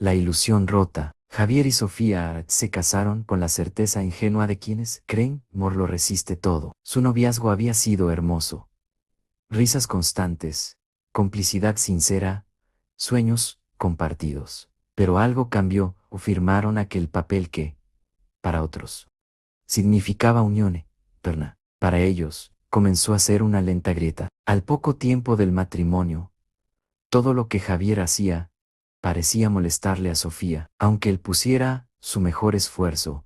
La ilusión rota. Javier y Sofía se casaron con la certeza ingenua de quienes creen, amor lo resiste todo. Su noviazgo había sido hermoso. Risas constantes, complicidad sincera, sueños compartidos. Pero algo cambió, o firmaron aquel papel que, para otros, significaba unión eterna. Para ellos, comenzó a ser una lenta grieta. Al poco tiempo del matrimonio, todo lo que Javier hacía parecía molestarle a Sofía, aunque él pusiera su mejor esfuerzo,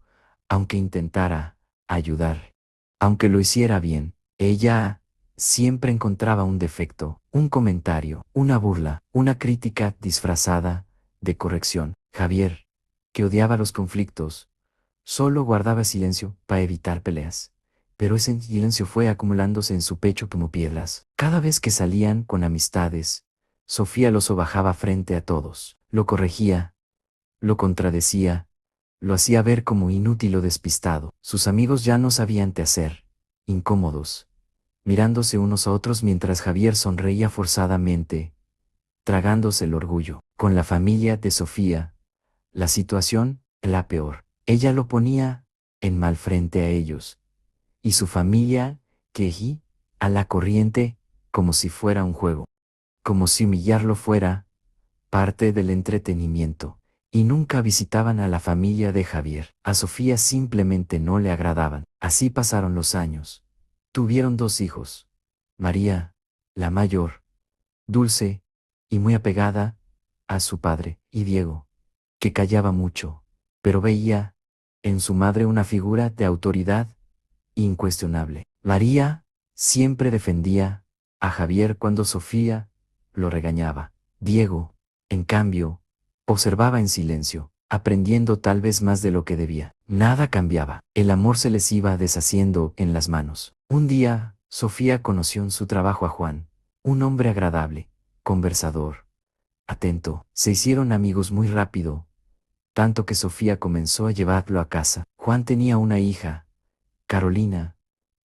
aunque intentara ayudar, aunque lo hiciera bien, ella siempre encontraba un defecto, un comentario, una burla, una crítica disfrazada de corrección. Javier, que odiaba los conflictos, solo guardaba silencio para evitar peleas. Pero ese silencio fue acumulándose en su pecho como piedras. Cada vez que salían con amistades, Sofía lo sobajaba frente a todos. Lo corregía, lo contradecía, lo hacía ver como inútil o despistado. Sus amigos ya no sabían qué hacer, incómodos, mirándose unos a otros mientras Javier sonreía forzadamente, tragándose el orgullo. Con la familia de Sofía, la situación era peor. Ella lo ponía en mal frente a ellos, y su familia, que a la corriente, como si fuera un juego, como si humillarlo fuera parte del entretenimiento. Y nunca visitaban a la familia de Javier. A Sofía simplemente no le agradaban. Así pasaron los años. Tuvieron dos hijos. María, la mayor, dulce y muy apegada a su padre, y Diego, que callaba mucho, pero veía en su madre una figura de autoridad incuestionable. María siempre defendía a Javier cuando Sofía lo regañaba. Diego, en cambio, observaba en silencio, aprendiendo tal vez más de lo que debía. Nada cambiaba. El amor se les iba deshaciendo en las manos. Un día, Sofía conoció en su trabajo a Juan, un hombre agradable, conversador, atento. Se hicieron amigos muy rápido, tanto que Sofía comenzó a llevarlo a casa. Juan tenía una hija, Carolina,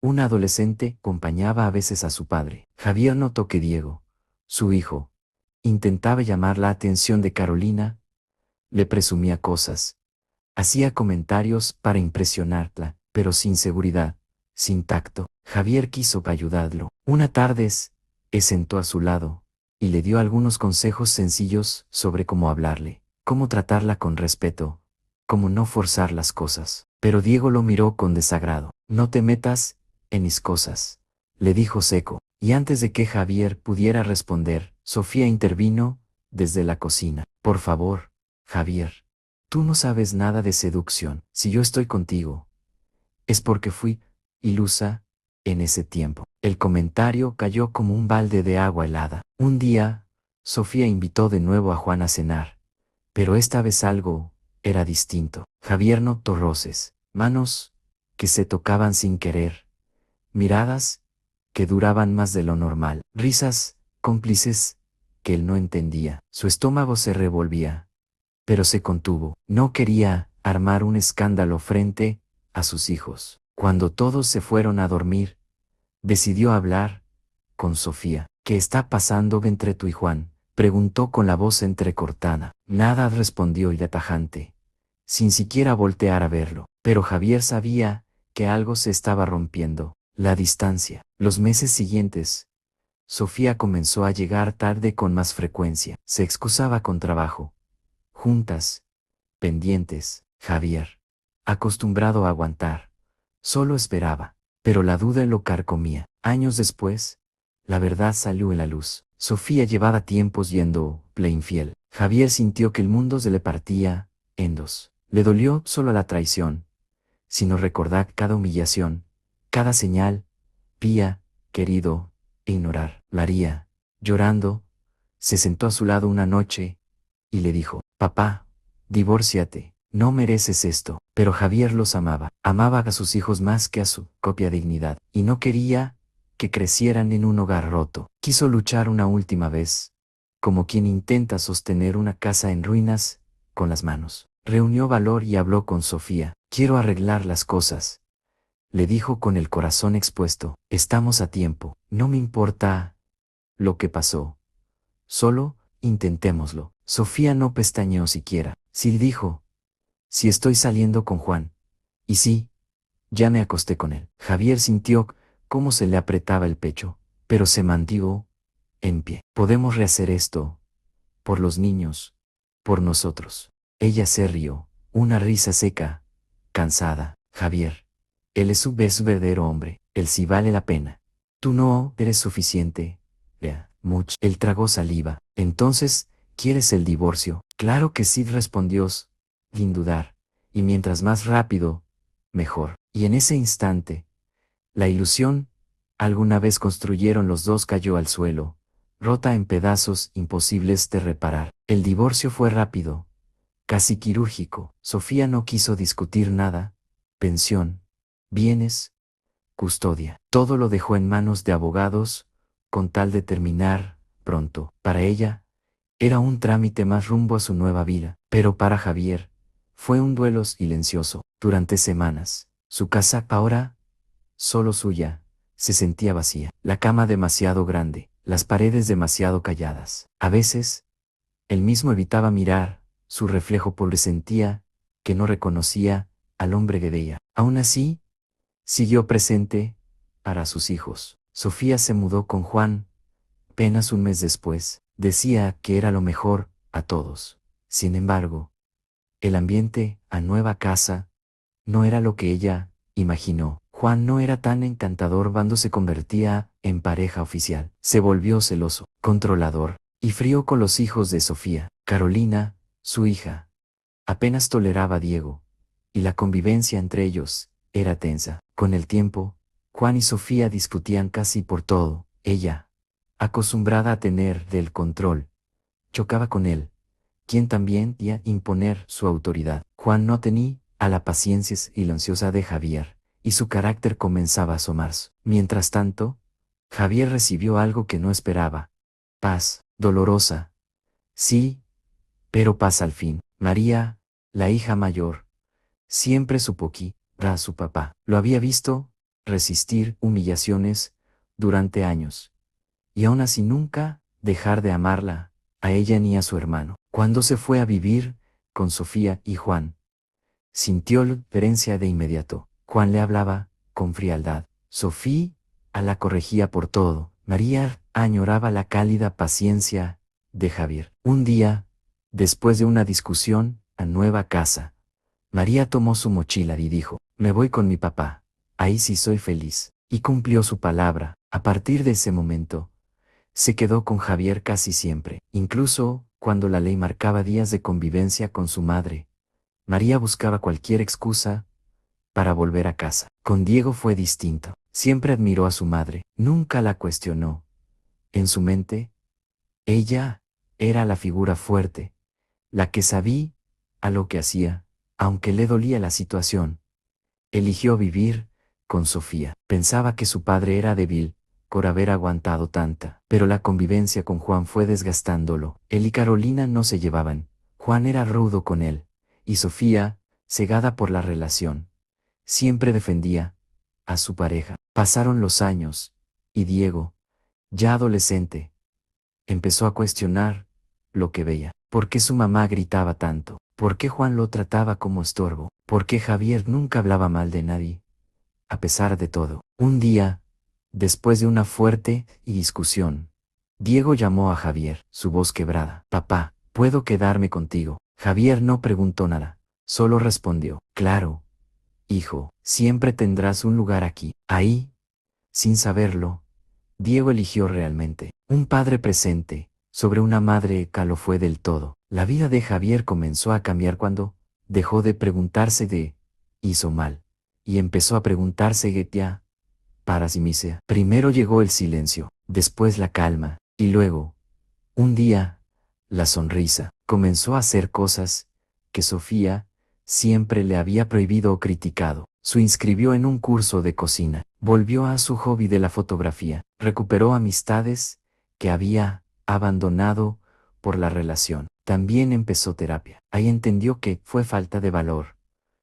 una adolescente, acompañaba a veces a su padre. Javier notó que Diego, su hijo, intentaba llamar la atención de Carolina, le presumía cosas, hacía comentarios para impresionarla, pero sin seguridad, sin tacto. Javier quiso ayudarlo. Una tarde se sentó a su lado y le dio algunos consejos sencillos sobre cómo hablarle, cómo tratarla con respeto, cómo no forzar las cosas. Pero Diego lo miró con desagrado. No te metas en mis cosas, le dijo seco. Y antes de que Javier pudiera responder, Sofía intervino desde la cocina. Por favor, Javier, tú no sabes nada de seducción. Si yo estoy contigo, es porque fui ilusa en ese tiempo. El comentario cayó como un balde de agua helada. Un día, Sofía invitó de nuevo a Juan a cenar, pero esta vez algo era distinto. Javier notó roces, manos que se tocaban sin querer, miradas que duraban más de lo normal, risas cómplices que él no entendía. Su estómago se revolvía, pero se contuvo. No quería armar un escándalo frente a sus hijos. Cuando todos se fueron a dormir, decidió hablar con Sofía. ¿Qué está pasando entre tú y Juan?, preguntó con la voz entrecortada. Nada, respondió ella tajante, sin siquiera voltear a verlo. Pero Javier sabía que algo se estaba rompiendo. La distancia. Los meses siguientes, Sofía comenzó a llegar tarde con más frecuencia. Se excusaba con trabajo. Juntas, pendientes. Javier, acostumbrado a aguantar, solo esperaba, pero la duda lo carcomía. Años después, la verdad salió en la luz. Sofía llevaba tiempos yendo infiel. Javier sintió que el mundo se le partía en dos. Le dolió solo la traición, sino recordar cada humillación, cada señal, pía, querido, e ignorar. María, llorando, se sentó a su lado una noche y le dijo: papá, divórciate, no mereces esto. Pero Javier los amaba. Amaba a sus hijos más que a su propia dignidad, y no quería que crecieran en un hogar roto. Quiso luchar una última vez, como quien intenta sostener una casa en ruinas con las manos. Reunió valor y habló con Sofía. Quiero arreglar las cosas, le dijo con el corazón expuesto. Estamos a tiempo. No me importa lo que pasó. Solo intentémoslo. Sofía no pestañeó siquiera. Sí dijo, si estoy saliendo con Juan. Y sí, ya me acosté con él. Javier sintió cómo se le apretaba el pecho, pero se mantuvo en pie. Podemos rehacer esto, por los niños, por nosotros. Ella se rió, una risa seca, cansada. Javier, él es su verdadero hombre, él sí vale la pena. Tú no eres suficiente. Vea, Much. Él tragó saliva. Entonces, ¿quieres el divorcio? Claro que sí, respondió, sin dudar. Y mientras más rápido, mejor. Y en ese instante, la ilusión, alguna vez construyeron los dos, cayó al suelo, rota en pedazos imposibles de reparar. El divorcio fue rápido, casi quirúrgico. Sofía no quiso discutir nada, pensión, bienes, custodia. Todo lo dejó en manos de abogados, con tal de terminar pronto. Para ella, era un trámite más rumbo a su nueva vida, pero para Javier, fue un duelo silencioso. Durante semanas, su casa, ahora solo suya, se sentía vacía. La cama demasiado grande, las paredes demasiado calladas. A veces, él mismo evitaba mirar su reflejo porque sentía que no reconocía al hombre que veía. Aún así, siguió presente para sus hijos. Sofía se mudó con Juan apenas un mes después. Decía que era lo mejor a todos. Sin embargo, el ambiente a nueva casa no era lo que ella imaginó. Juan no era tan encantador cuando se convertía en pareja oficial. Se volvió celoso, controlador y frío con los hijos de Sofía. Carolina, su hija, apenas toleraba a Diego, y la convivencia entre ellos era tensa. Con el tiempo, Juan y Sofía discutían casi por todo. Ella, acostumbrada a tener del control, chocaba con él, quien también quería imponer su autoridad. Juan no tenía a la paciencia silenciosa de Javier, y su carácter comenzaba a asomarse. Mientras tanto, Javier recibió algo que no esperaba. Paz, dolorosa. Sí, pero paz al fin. María, la hija mayor, siempre supo que a su papá lo había visto resistir humillaciones durante años, y aún así nunca dejar de amarla, a ella ni a su hermano. Cuando se fue a vivir con Sofía y Juan, sintió la diferencia de inmediato. Juan le hablaba con frialdad. Sofía la corregía por todo. María añoraba la cálida paciencia de Javier. Un día, después de una discusión, a nueva casa, María tomó su mochila y dijo, me voy con mi papá. Ahí sí soy feliz. Y cumplió su palabra. A partir de ese momento, se quedó con Javier casi siempre, incluso cuando la ley marcaba días de convivencia con su madre. María buscaba cualquier excusa para volver a casa. Con Diego fue distinto. Siempre admiró a su madre, nunca la cuestionó. En su mente, ella era la figura fuerte, la que sabía a lo que hacía, aunque le dolía la situación. Eligió vivir con Sofía. Pensaba que su padre era débil por haber aguantado tanta, pero la convivencia con Juan fue desgastándolo. Él y Carolina no se llevaban. Juan era rudo con él, y Sofía, cegada por la relación, siempre defendía a su pareja. Pasaron los años, y Diego, ya adolescente, empezó a cuestionar lo que veía. ¿Por qué su mamá gritaba tanto? ¿Por qué Juan lo trataba como estorbo? ¿Por qué Javier nunca hablaba mal de nadie? A pesar de todo, un día, después de una fuerte discusión, Diego llamó a Javier, su voz quebrada. Papá, ¿puedo quedarme contigo? Javier no preguntó nada, solo respondió, claro, hijo, siempre tendrás un lugar aquí. Ahí, sin saberlo, Diego eligió realmente un padre presente sobre una madre que lo fue del todo. La vida de Javier comenzó a cambiar cuando dejó de preguntarse de hizo mal y empezó a preguntarse ya para sí misma. Primero llegó el silencio, después la calma, y luego, un día, la sonrisa. Comenzó a hacer cosas que Sofía siempre le había prohibido o criticado. Se inscribió en un curso de cocina, volvió a su hobby de la fotografía, recuperó amistades que había abandonado por la relación. También empezó terapia. Ahí entendió que fue falta de valor,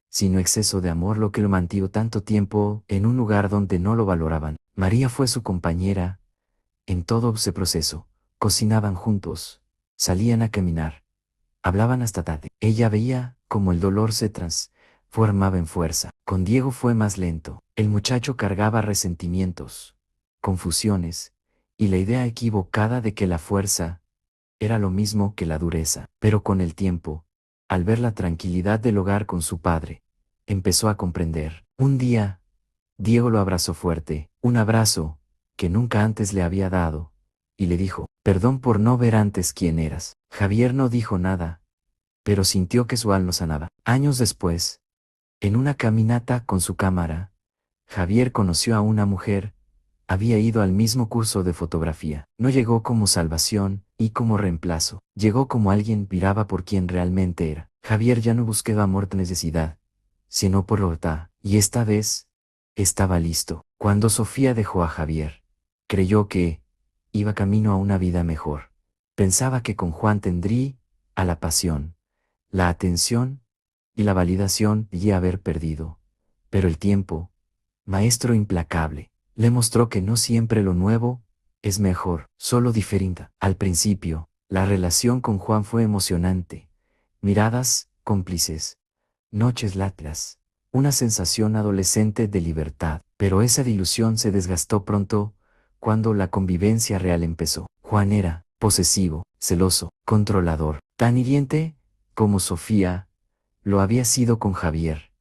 sino exceso de amor lo que lo mantuvo tanto tiempo en un lugar donde no lo valoraban. María fue su compañera en todo ese proceso. Cocinaban juntos, salían a caminar, hablaban hasta tarde. Ella veía cómo el dolor se transformaba en fuerza. Con Diego fue más lento. El muchacho cargaba resentimientos, confusiones, y la idea equivocada de que la fuerza era lo mismo que la dureza. Pero con el tiempo, al ver la tranquilidad del hogar con su padre, empezó a comprender. Un día, Diego lo abrazó fuerte, un abrazo que nunca antes le había dado, y le dijo, perdón por no ver antes quién eras. Javier no dijo nada, pero sintió que su alma sanaba. Años después, en una caminata con su cámara, Javier conoció a una mujer. Había ido al mismo curso de fotografía. No llegó como salvación y como reemplazo. Llegó como alguien miraba por quien realmente era. Javier ya no buscaba amor de necesidad, sino por libertad. Y esta vez, estaba listo. Cuando Sofía dejó a Javier, creyó que iba camino a una vida mejor. Pensaba que con Juan tendría a la pasión, la atención y la validación y haber perdido. Pero el tiempo, maestro implacable, le mostró que no siempre lo nuevo es mejor, solo diferente. Al principio, la relación con Juan fue emocionante. Miradas cómplices, noches largas, una sensación adolescente de libertad. Pero esa ilusión se desgastó pronto cuando la convivencia real empezó. Juan era posesivo, celoso, controlador, tan hiriente como Sofía lo había sido con Javier,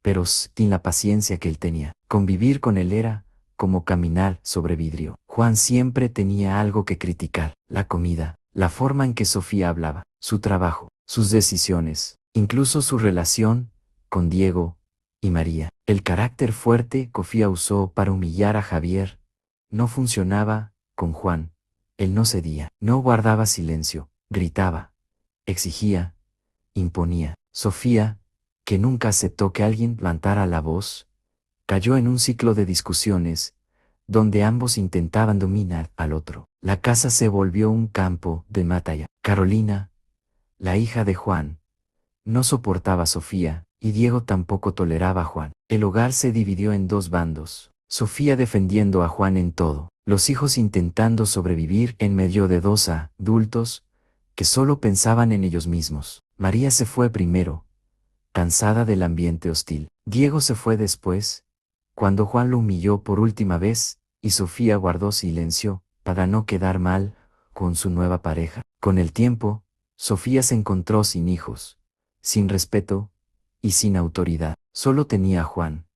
pero sin la paciencia que él tenía. Convivir con él era como caminar sobre vidrio. Juan siempre tenía algo que criticar: la comida, la forma en que Sofía hablaba, su trabajo, sus decisiones, incluso su relación con Diego y María. El carácter fuerte que Sofía usó para humillar a Javier no funcionaba con Juan. Él no cedía, no guardaba silencio, gritaba, exigía, imponía. Sofía, que nunca aceptó que alguien levantara la voz, cayó en un ciclo de discusiones, donde ambos intentaban dominar al otro. La casa se volvió un campo de batalla. Carolina, la hija de Juan, no soportaba a Sofía, y Diego tampoco toleraba a Juan. El hogar se dividió en dos bandos. Sofía defendiendo a Juan en todo, los hijos intentando sobrevivir en medio de dos adultos que solo pensaban en ellos mismos. María se fue primero, cansada del ambiente hostil. Diego se fue después, cuando Juan lo humilló por última vez, y Sofía guardó silencio, para no quedar mal con su nueva pareja. Con el tiempo, Sofía se encontró sin hijos, sin respeto y sin autoridad. Solo tenía a Juan.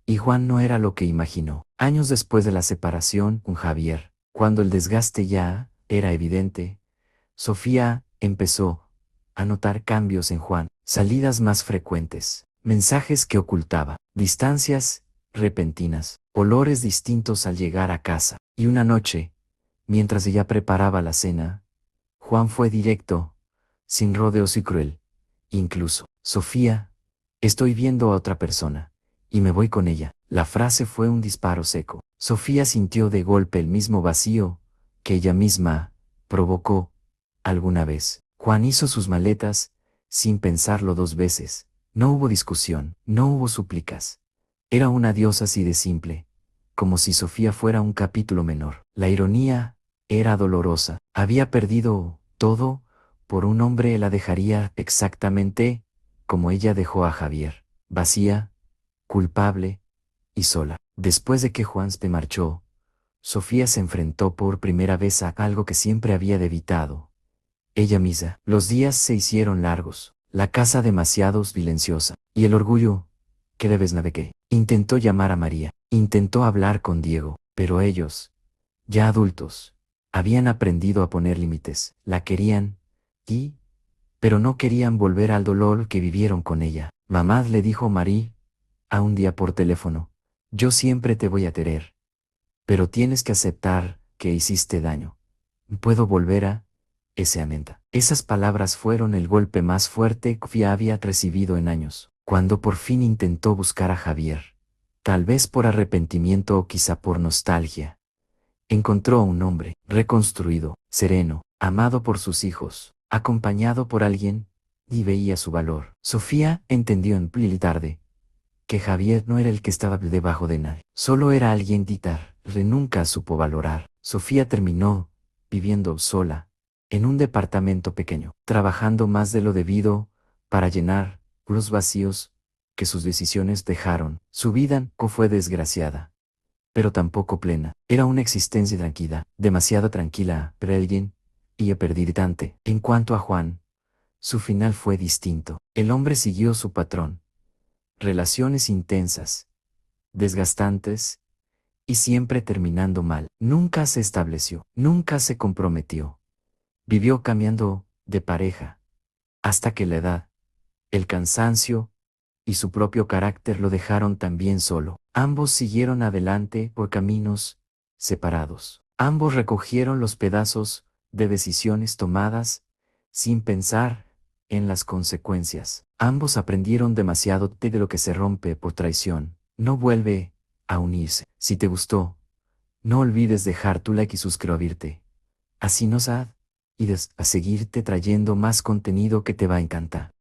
Y Juan no era lo que imaginó. Años después de la separación con Javier, cuando el desgaste ya era evidente, Sofía empezó a notar cambios en Juan: salidas más frecuentes, mensajes que ocultaba, distancias repentinas, olores distintos al llegar a casa. Y una noche, mientras ella preparaba la cena, Juan fue directo, sin rodeos y cruel. Incluso: Sofía, estoy viendo a otra persona, y me voy con ella. La frase fue un disparo seco. Sofía sintió de golpe el mismo vacío que ella misma provocó alguna vez. Juan hizo sus maletas, sin pensarlo dos veces. No hubo discusión, no hubo súplicas. Era un adiós así de simple, como si Sofía fuera un capítulo menor. La ironía era dolorosa. Había perdido todo por un hombre. La dejaría exactamente como ella dejó a Javier, vacía, culpable y sola. Después de que Juan se marchó, Sofía se enfrentó por primera vez a algo que siempre había evitado: ella misma. Los días se hicieron largos, la casa demasiado silenciosa, y el orgullo que debes navegué. Intentó llamar a María, intentó hablar con Diego, pero ellos, ya adultos, habían aprendido a poner límites. La querían, pero no querían volver al dolor que vivieron con ella. Mamá, le dijo María a un día por teléfono, yo siempre te voy a querer, pero tienes que aceptar que hiciste daño. ¿Puedo volver a ese amenta? Esas palabras fueron el golpe más fuerte que Sofía había recibido en años. Cuando por fin intentó buscar a Javier, tal vez por arrepentimiento o quizá por nostalgia, encontró a un hombre reconstruido, sereno, amado por sus hijos, acompañado por alguien, y veía su valor. Sofía entendió en plena tarde que Javier no era el que estaba debajo de nadie, solo era alguien que nunca supo valorar. Sofía terminó viviendo sola, en un departamento pequeño, trabajando más de lo debido para llenar los vacíos que sus decisiones dejaron. Su vida no fue desgraciada, pero tampoco plena. Era una existencia tranquila, demasiado tranquila para alguien, y perdidante. En cuanto a Juan, su final fue distinto. El hombre siguió su patrón. Relaciones intensas, desgastantes, y siempre terminando mal. Nunca se estableció, nunca se comprometió. Vivió cambiando de pareja, hasta que la edad, el cansancio y su propio carácter lo dejaron también solo. Ambos siguieron adelante por caminos separados. Ambos recogieron los pedazos de decisiones tomadas sin pensar en las consecuencias. Ambos aprendieron demasiado de lo que se rompe por traición. No vuelve a unirse. Si te gustó, no olvides dejar tu like y suscribirte. Así nos ha y a seguirte trayendo más contenido que te va a encantar.